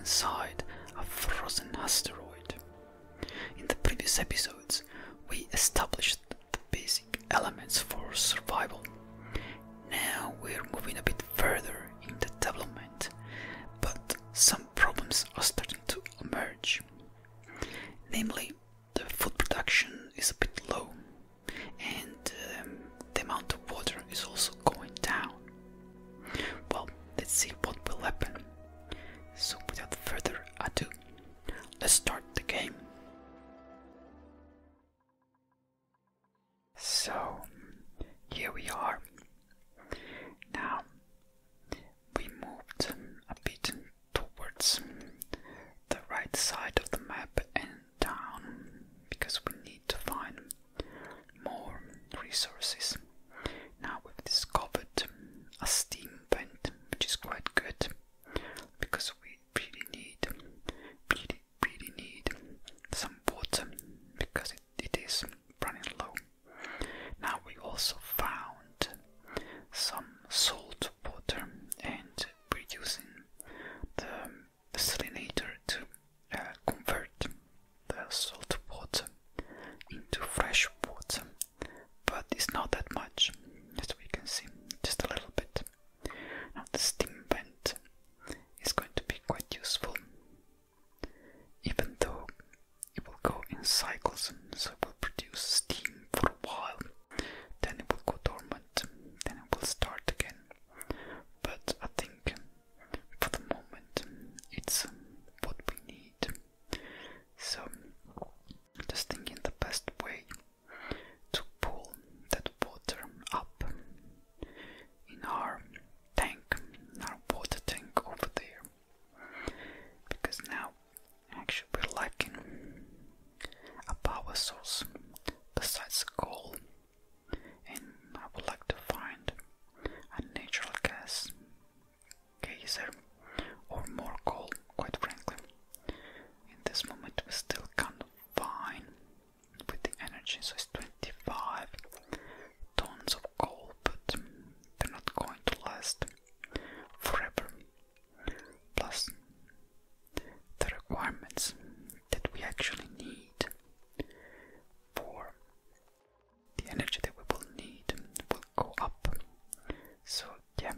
inside a frozen asteroid. In the previous episodes, we established the basic elements for survival. Now we're moving a bit further in the development, but some problems are starting to emerge. Namely, the food production is a bit low, and the amount of water is also going down. Well, let's see what will happen. So without further ado, let's start the game. So, here we are. Now, we moved a bit towards the right side of the map and down, because we need to find more resources. Now we've discovered a steam vent, which is quite good, because we really need some water, because it is running low. Now we also found some salt water, and we're using the desalinator to convert the salt water into fresh water, but it's not that much, as we can see, just a little bit. Now the steam vent is going to be quite useful, even though it will go in cycles, so it will produce steam for a while, then it will go dormant, then it will start again. But I think for the moment it's what we need. So just thinking the best way to pull that water up in our tank, in our water tank over there, because now actually we're lacking a power source besides coal, and I would like to find a natural gas geyser or more coal, quite frankly. In this moment we're still kind of fine with the energy, so it's 25 tons of coal, but they're not going to last forever. Plus, the requirements that we actually need for the energy that we will need will go up. So yeah,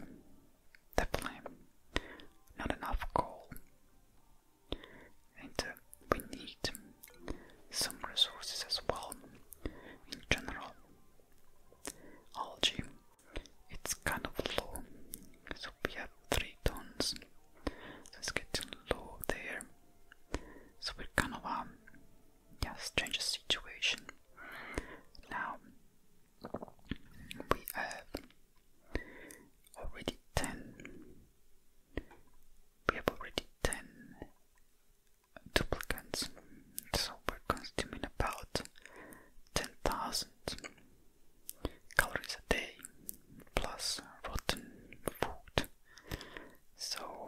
definitely not enough coal, and we need some resources as well. In general, algae, it's kind of low, so we have 3 tons, so it's getting low there. So we're kind of strange situation. Now we have already 10 duplicants, so we're consuming about 10,000 calories a day plus rotten food. So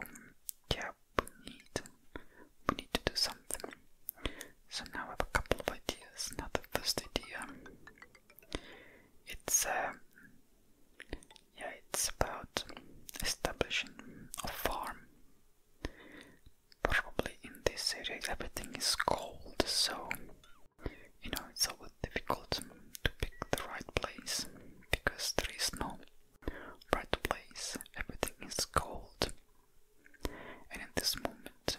yeah, we need to do something. So now I have a couple of ideas. Now the first idea, it's about establishing a farm. Probably in this area everything is cold, so it's always difficult to pick the right place, because there is no right place. Everything is cold, and in this moment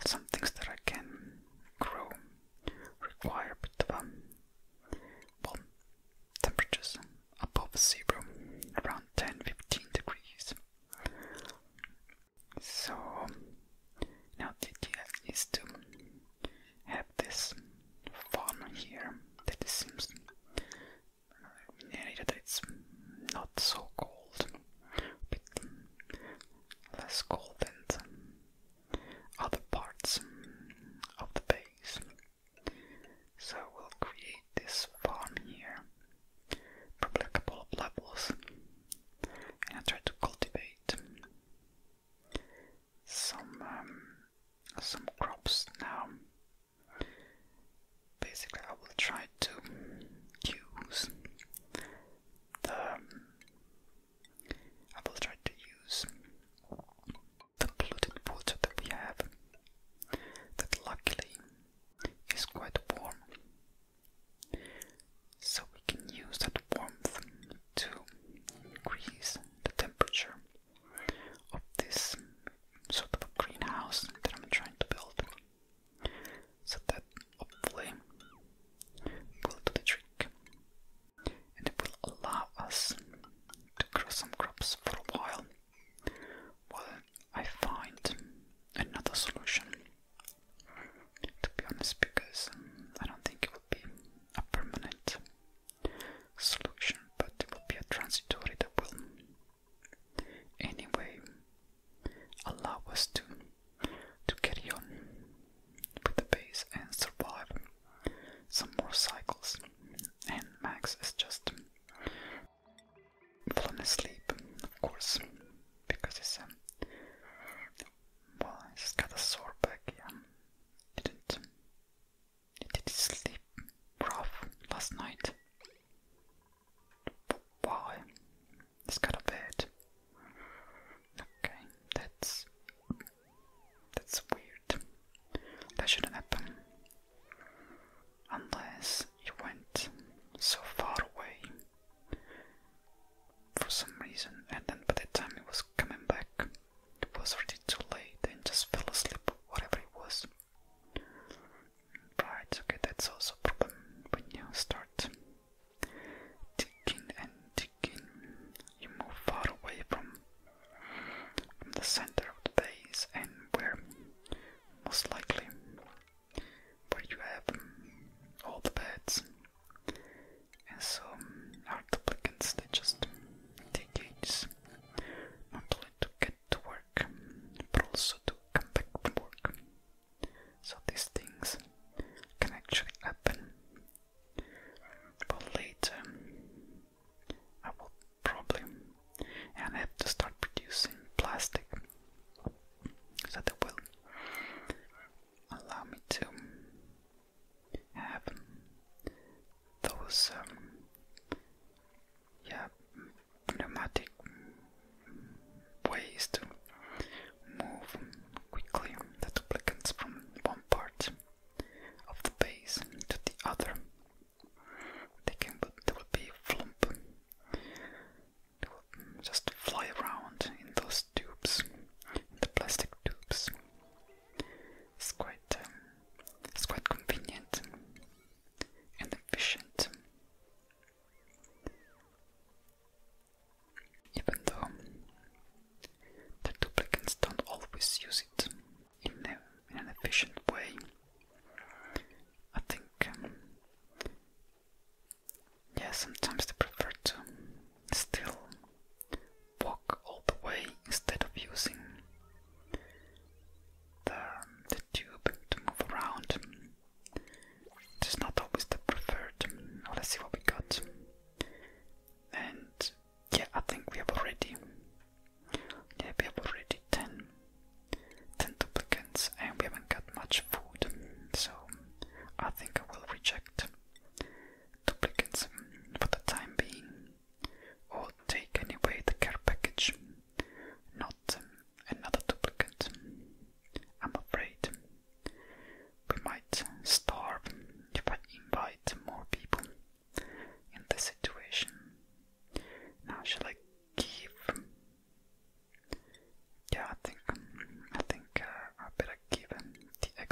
some things that I can grow require a bit of temperatures above 0, around 10-15 degrees. So now the idea is to have this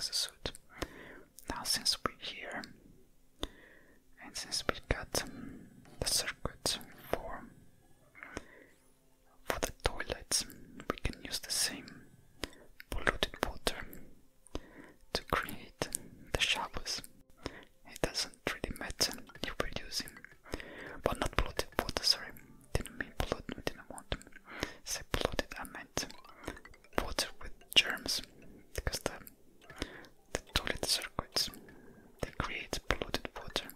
exosuit. Now since we're here, and since we got the circuit for the toilets, we can use the same polluted water to create the showers. It doesn't really matter if we're using, well, not polluted water, sorry, didn't mean polluted, didn't want to say polluted, I meant water with germs, because the toilet circuits, they create polluted water,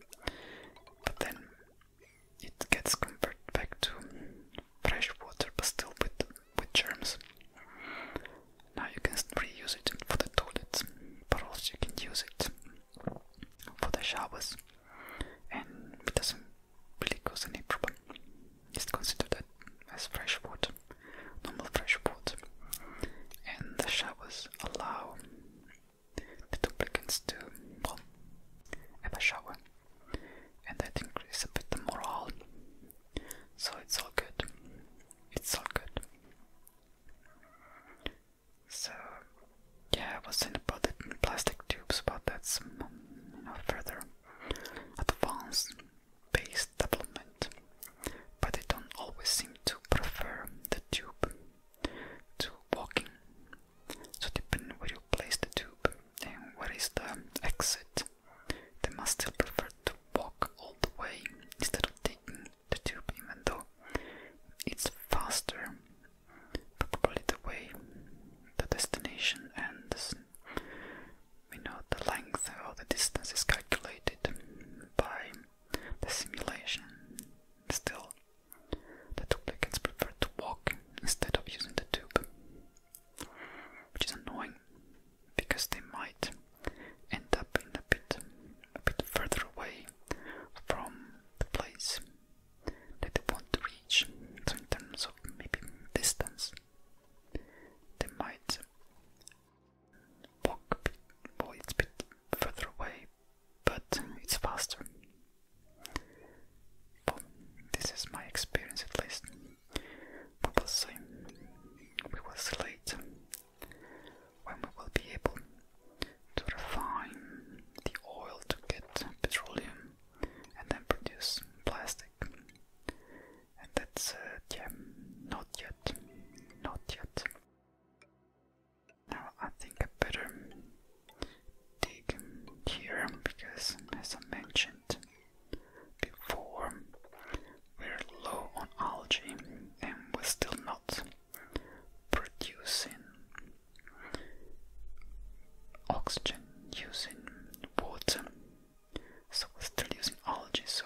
but then it gets converted back to fresh water, but still with germs. Now you can reuse it for the toilets, but also you can use it for the showers, and it doesn't really cause any problem. It's considered that as fresh water, normal fresh water, and the showers allow the duplicants to, well, have a shower, and that increases a bit the morale. So it's all good. It's all good. So yeah, I was saying about the plastic tubes, but that's further advanced based development. But they don't always seem to prefer the tube to walking. So depending where you place the tube and where is the exit, they must still prefer to walk all the way instead of taking the tube, even though it's faster. Probably the way the destination and the length or the distance is calculated by the simulation. Still, the duplicants prefer to walk instead of using the tube, which is annoying because they might end up in a bit further away from the place that they want to reach. So in terms of maybe distance, they might walk a bit, well, it's a bit further away, but it's faster. Well, this is my experience at least. We will see. We will see later when we will be able to refine the oil to get petroleum and then produce plastic. And that's, yeah, not yet. Not yet. Now I think I better dig here because, as I mentioned before, we're low on algae and we're still not producing oxygen using water, so we're still using algae. So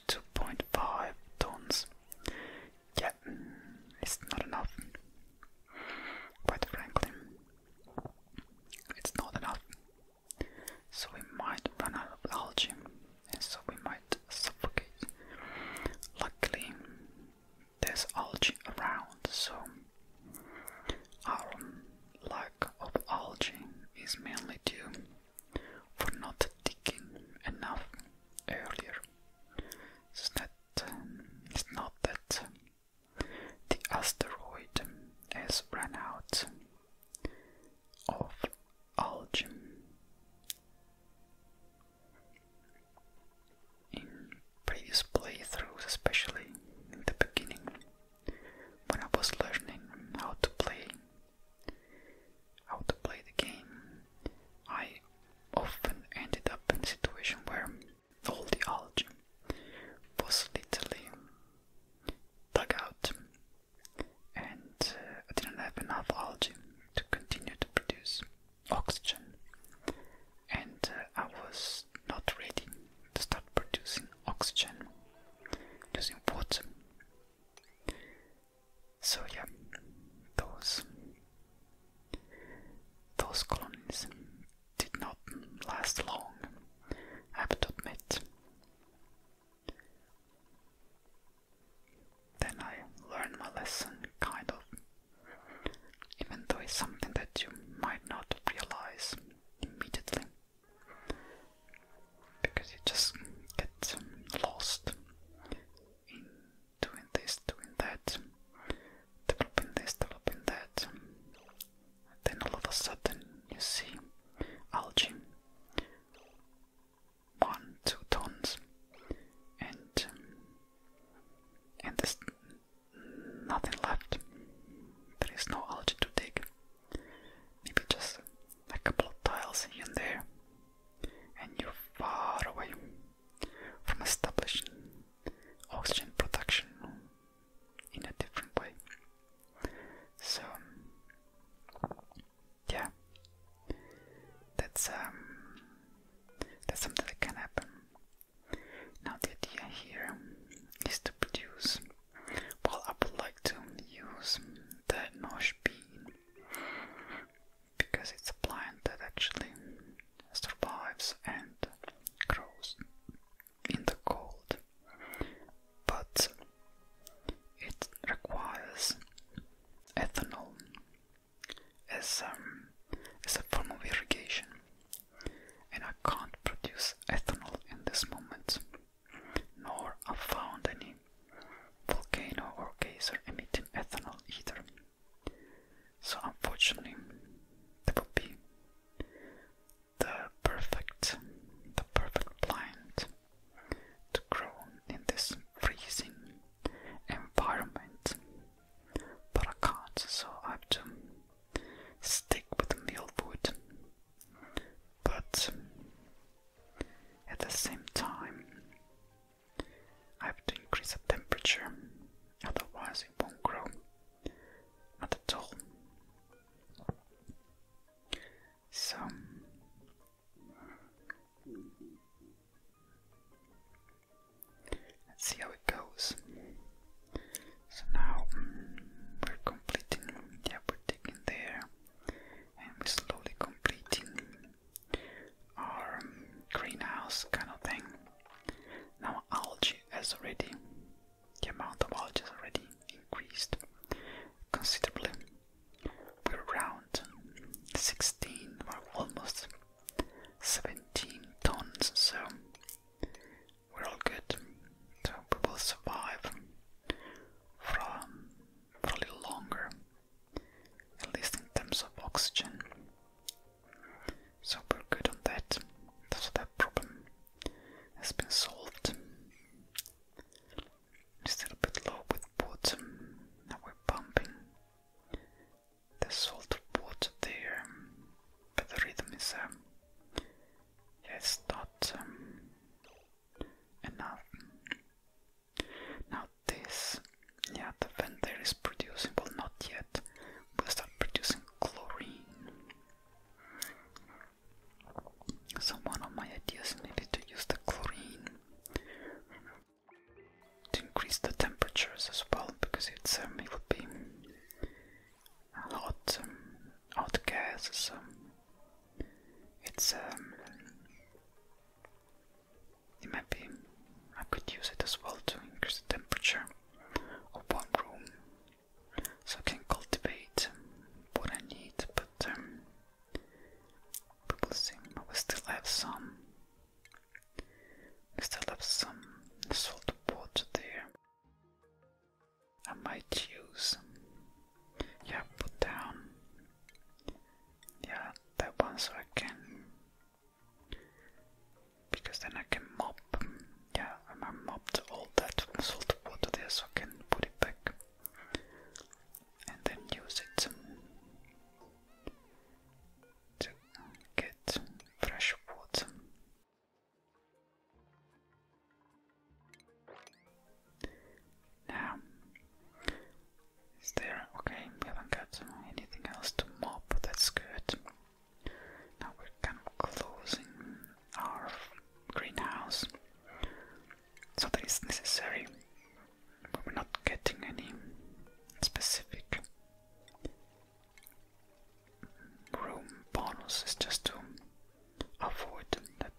2.5 tons, yeah, it's not enough. Quite frankly, it's not enough. So we might run out of algae, and so we might suffocate. Luckily, there's algae around, so our lack of algae is mainly due for not digging enough earlier. It's not that the asteroid has run out of algae. In previous playthroughs, especially in the beginning, when I was learning how to play the game, that's something that can happen. Now the idea here is to produce, well, I would like to use the nosh bean because it's a plant that actually survives and grows in the cold, but it requires ethanol as a form of irrigation, and I can't produce ethanol in this moment, nor I found any volcano or geyser emitting ethanol either. So unfortunately, that would be the perfect plant to grow in this freezing environment, but I can't, so I have to stick with mealwood. But at the same time, I have to increase the temperature, otherwise it won't grow, not at all. So let's see how it goes. So now we're completing, we're digging there, and we're slowly completing our greenhouse kind of thing. Now algae has already, the amount of algae has already increased considerably. We're around 16 or almost 17 tons, so we're all good. So we will survive for a little longer, at least in terms of oxygen. So we're good on that. So that problem has been solved. Still a bit low with water. Now we're pumping the salt water there, but the rhythm is it's not enough. Now this, the vent there is producing, well, not yet, we'll start producing chlorine. So one of my ideas maybe to use the chlorine to increase the temperatures as well, because it's it would be hot gas, so it's it might be, I could use it as well to increase the temperature of one room, so I can cultivate what I need, but we'll see. We still have some salt water there. I might use, put down, that one, so I can, because then I can mop, I mopped all that salt water there, so I can put it back and then use it to get fresh water. Now, is there, okay, we haven't got anything else to mop, that's good. Now we're kind of closing our greenhouse, so that is necessary, but we're not getting any specific room bonus, it's just to avoid that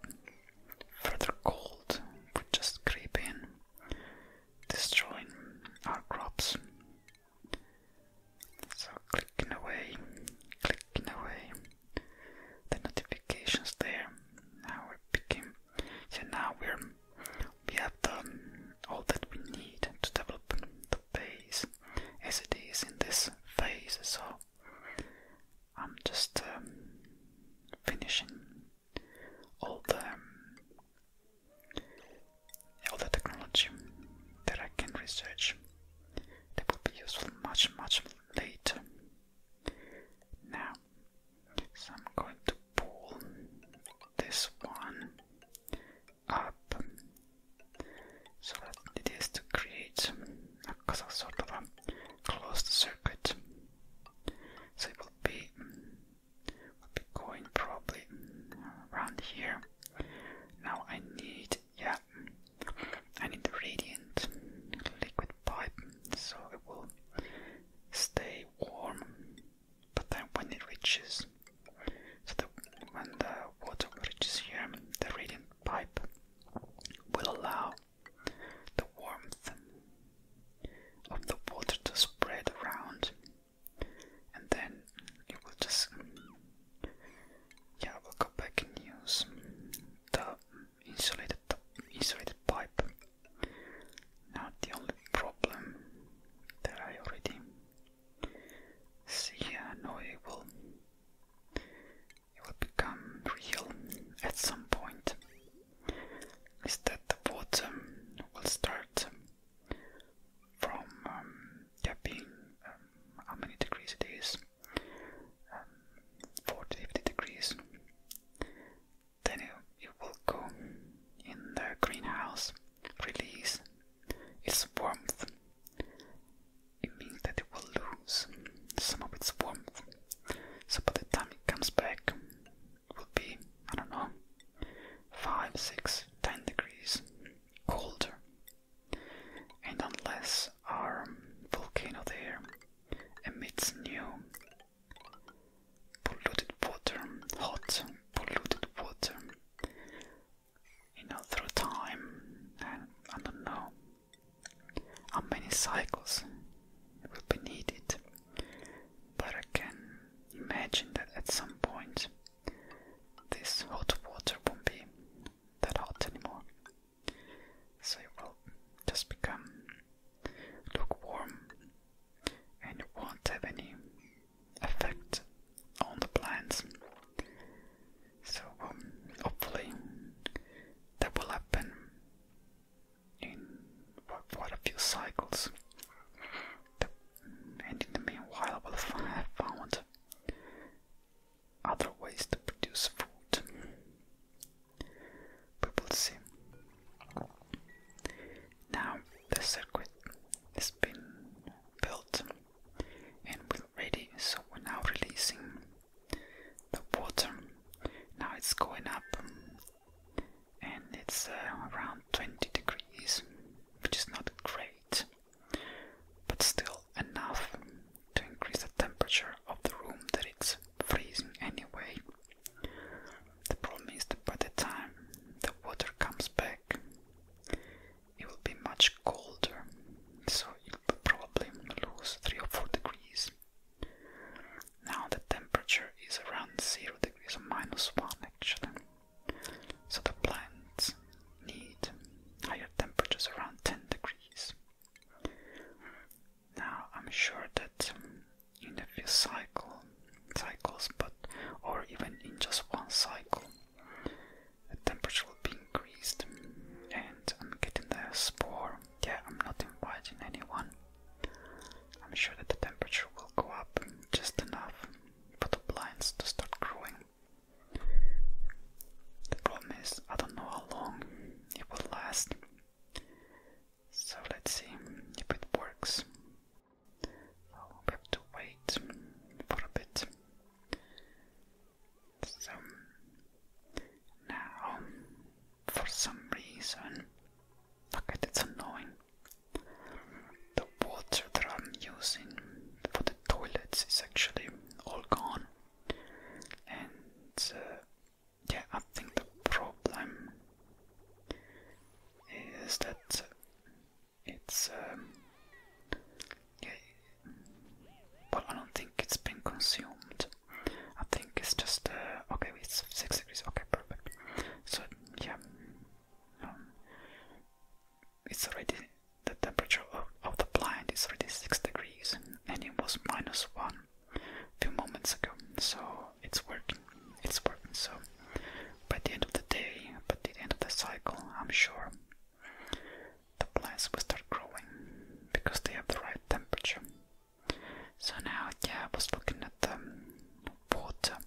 further cold would just creep in, destroying our crops. So clicking away, the notifications there. Now we're picking, now we have all that we need to develop the base as it is in this phase, so I'm just reason. Okay, that's annoying. The water that I'm using for the toilets is actually all gone. And yeah, I think the problem is that it's yeah, well, I don't think it's been consumed. I think it's just okay, it's 6 degrees. Okay, perfect. So yeah, it's already, the temperature of the plant is already 6 degrees, and it was -1 a few moments ago. So it's working. It's working. So by the end of the day, by the end of the cycle, I'm sure the plants will start growing because they have the right temperature. So now, yeah, I was looking at the water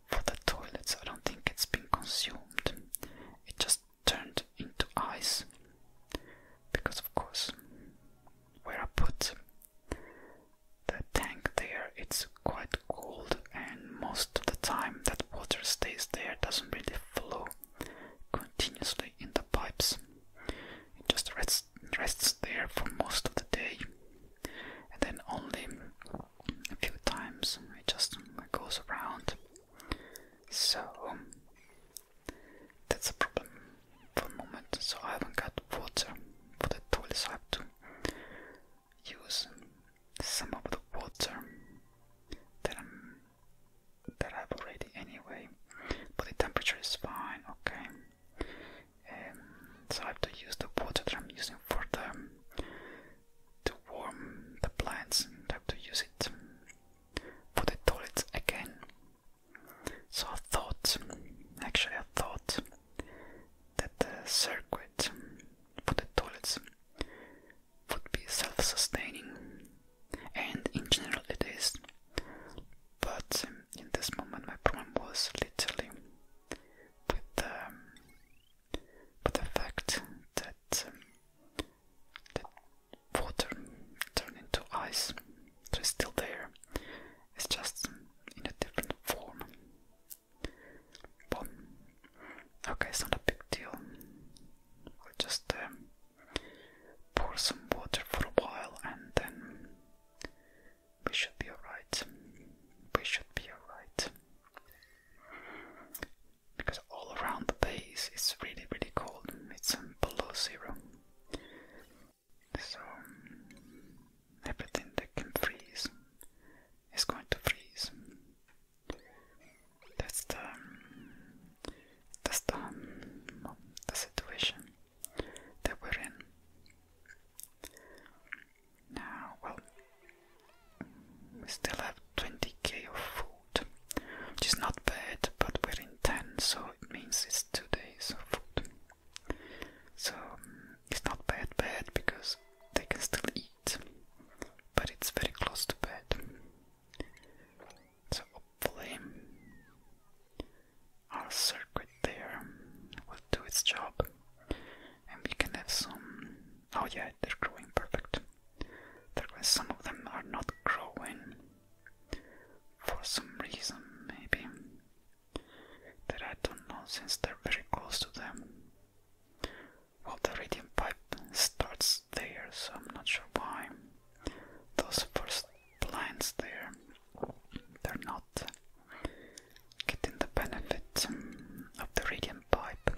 for the toilets. I don't think it's been consumed. It just turned into ice because, of course, where I put the tank there, it's quite cold, and most of the time that water stays there, doesn't really flow continuously in the pipes. It just rests there for most of the day, and then only a few times it just goes around. So that's a problem for the moment. So I haven't got water for the toilet, so I have to use some of the water that I have already anyway. But the temperature is fine, okay. So I have to use the water that I'm using for to warm the plants. I have to use it for the toilets again. So I thought that the circuit for the toilets would be self-sustaining, and in general it is. But in this moment my problem was literally with the fact that the water turned into ice. So it's still there. It's just in a different form. But okay, it's not a big deal. We'll just pour some water for a while, and then we should be alright. We should be alright. Because all around the base it's really, really cold. It's below 0. So everything that can freeze is going to freeze. That's the situation that we're in. Now, well, we still have 20k of food, which is not bad, but we're in 10, so it means it's 2 days of food. So it's not bad because they can still eat, but it's very close to bed. So hopefully our circuit there will do its job, and we can have some. Oh yeah, they're growing, perfect. Some of them are not growing for some reason, maybe, that I don't know, since they're very close to them. Well, the radiant pipe starts there, so I'm not sure why those first plants there, they're not getting the benefit of the radiant pipe.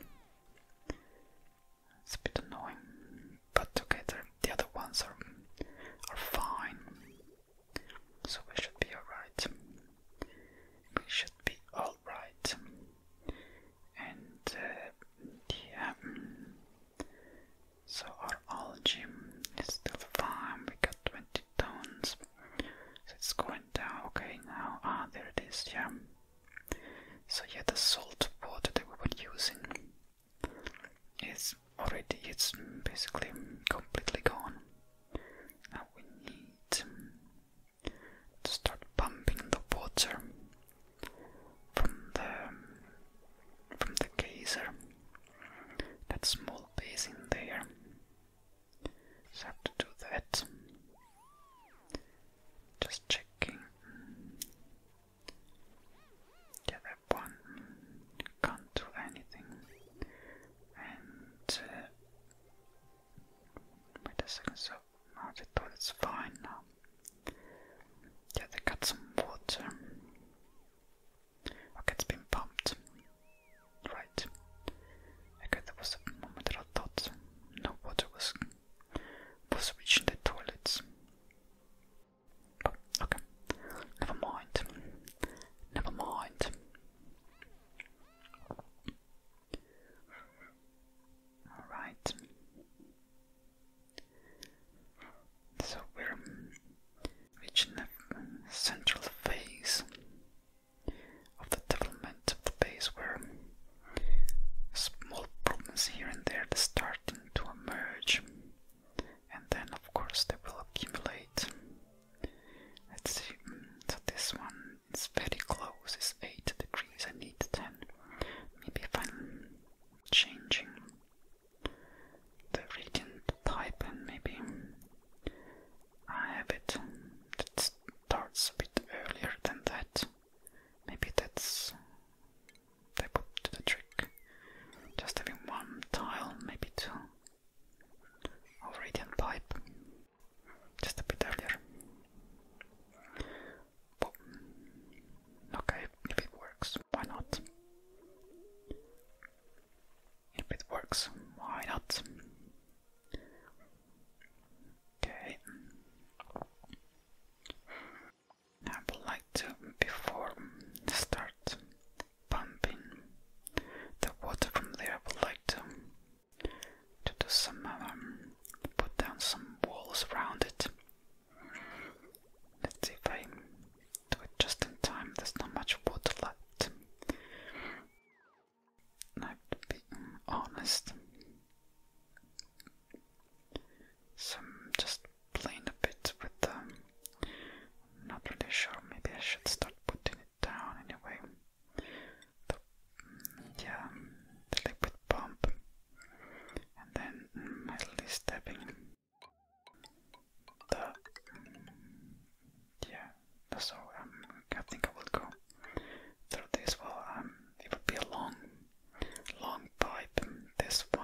It's a bit annoying, but okay, the other ones are fine, so we should be alright. We should be alright. And yeah, so our algae is still fine. We got 20 tons, so it's going down. Okay, now, there it is, yeah. So yeah, the salt water that we were using is already, it's basically completely gone. Now we need to start pumping the water from the geyser, that small basin there. So I have to do that. Just checking. Yeah, that one can't do anything. And these were small problems here and there that starting to emerge, and then of course they will accumulate. Let's see, so this one is very close, it's 8 degrees, I need 10. Maybe if I'm changing the radiant type and maybe I have it that starts a bit earlier than that. Maybe that's that would do the trick. Just having one tile, maybe two of radiant pipe, just a bit earlier. But, okay, if it works, why not? If it works, why not? Okay. I would like to, before I start pumping the water from there, I would like to do some, put down some walls around it. Let's see if I do it just in time. There's not much water left. I have to be honest. So I'm just playing a bit with not really sure, maybe I should start putting it down anyway. Yeah, the liquid pump, and then at least having the yeah. So I think I will go through this. Well, it would be a long pipe. This one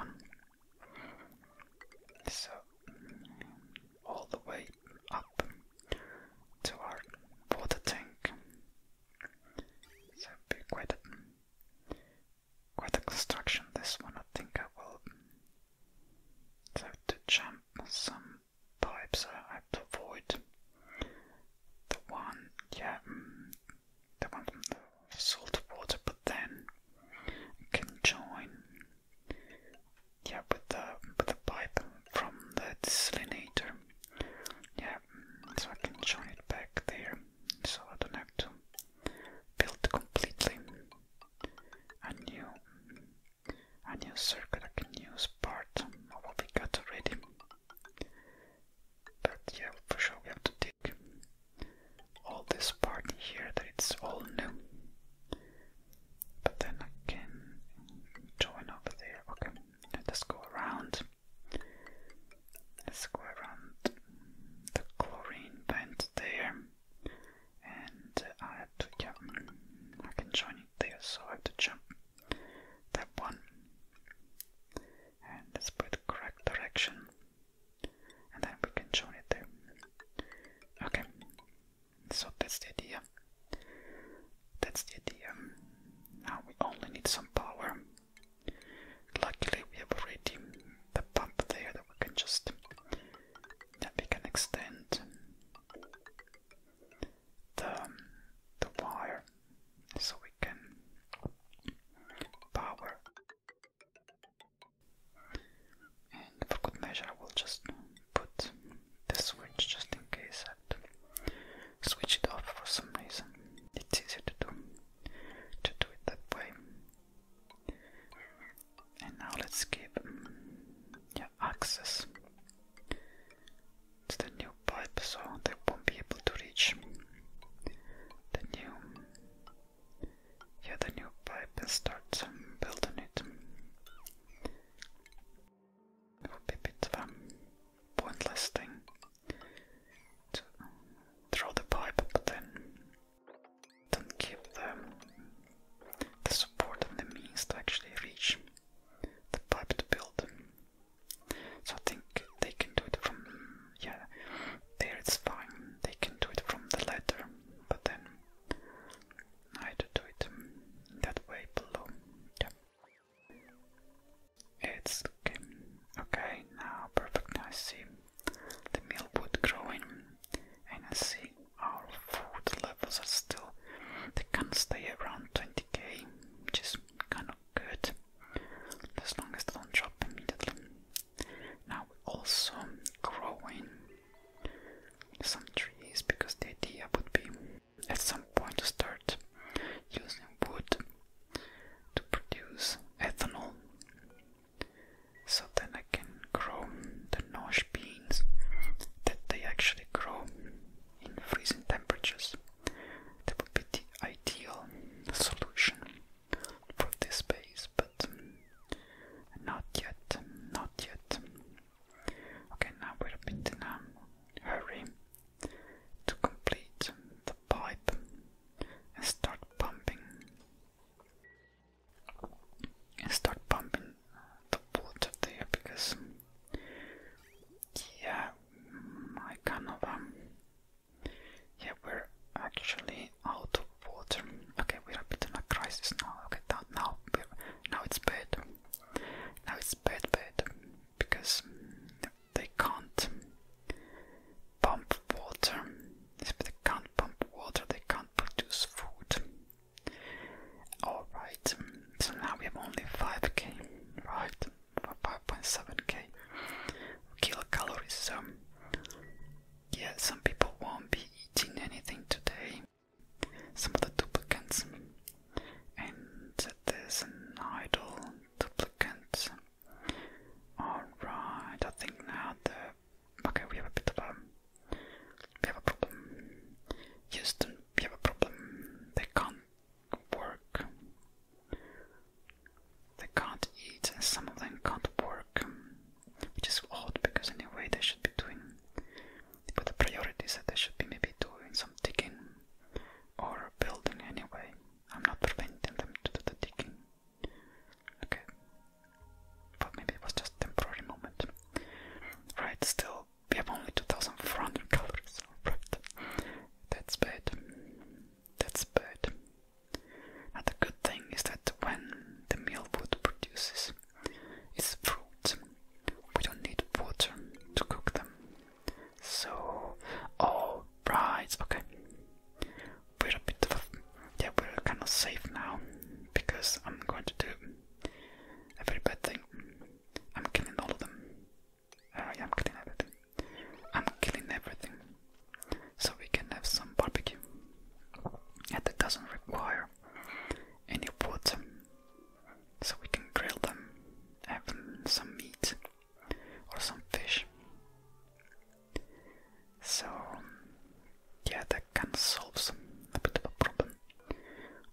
because I'm going to do a very bad thing. I'm killing all of them. Yeah, I'm killing everything. I'm killing everything. So we can have some barbecue. And it doesn't require any wood. So we can grill them, have some meat or some fish. So yeah, that kind of solves a bit of a problem.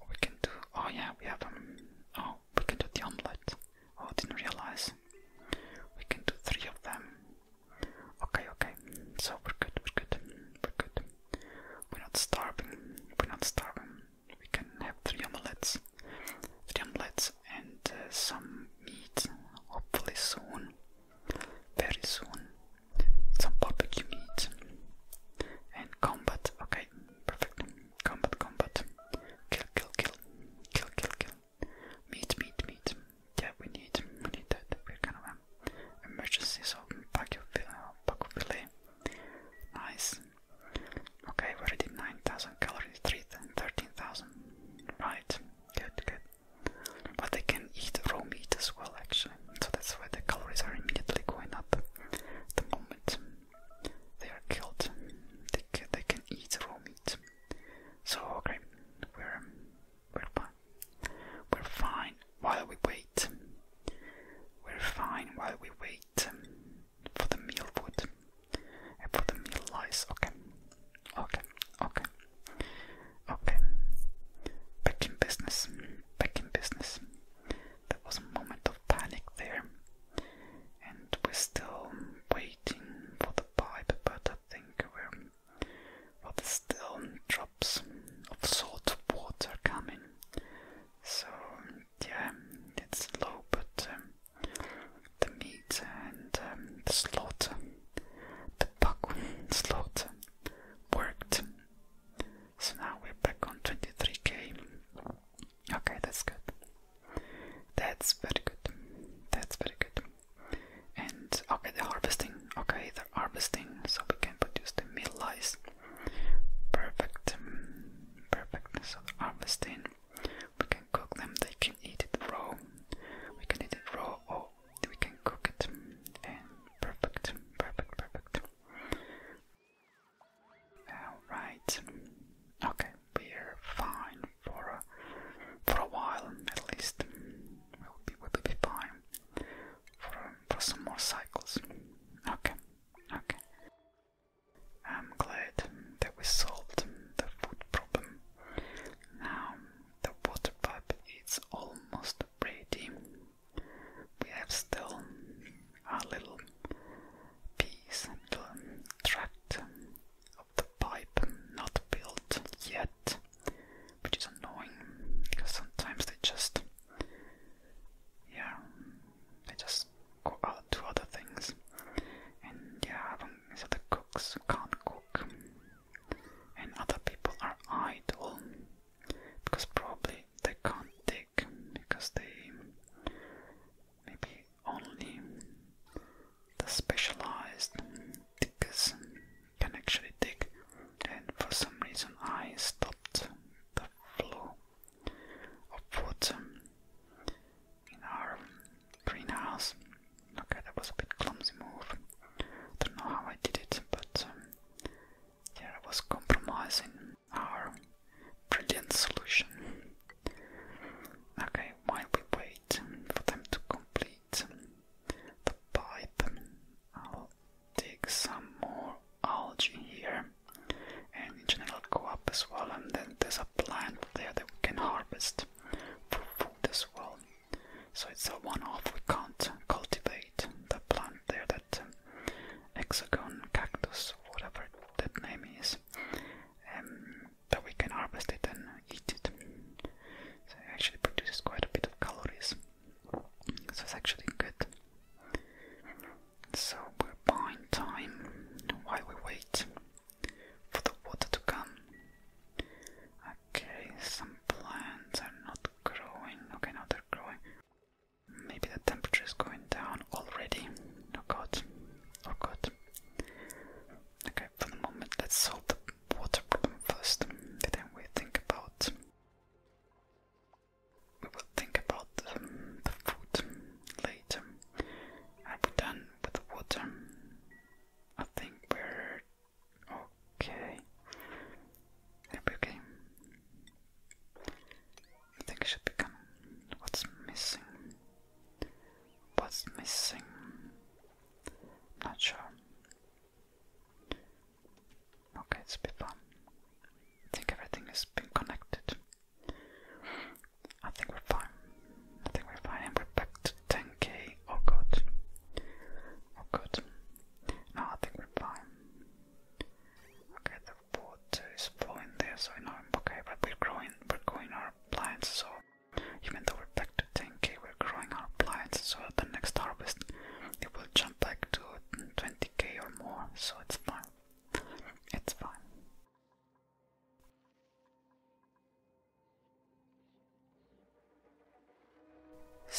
Or we can do, oh yeah, we have oh, we can do the omelette. Oh, didn't realize. We can do 3 of them. Okay, okay. So we're good, we're good, we're good. We're not starving. We're not starving. We can have 3 omelettes. 3 omelettes and some meat. Hopefully soon. Very soon. Some barbecue meat. And combat. Okay, perfect. Combat, combat. Kill, kill, kill. Kill, kill, kill.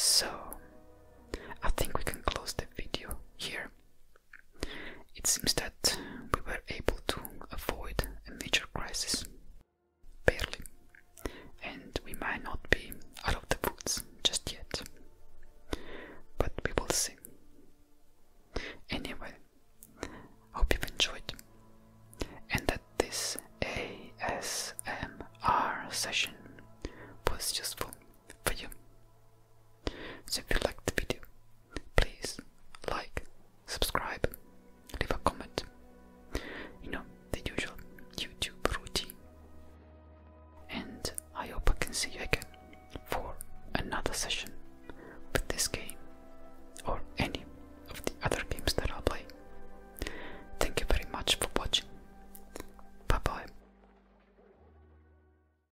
So, I think we can close the video here. It seems that we were able to avoid a major crisis, barely, and we might not be out of the woods just yet, but we will see. Anyway, hope you've enjoyed, and that this ASMR session was useful for you. So if you liked the video, please like, subscribe, leave a comment. You know, the usual YouTube routine. And I hope I can see you again for another session.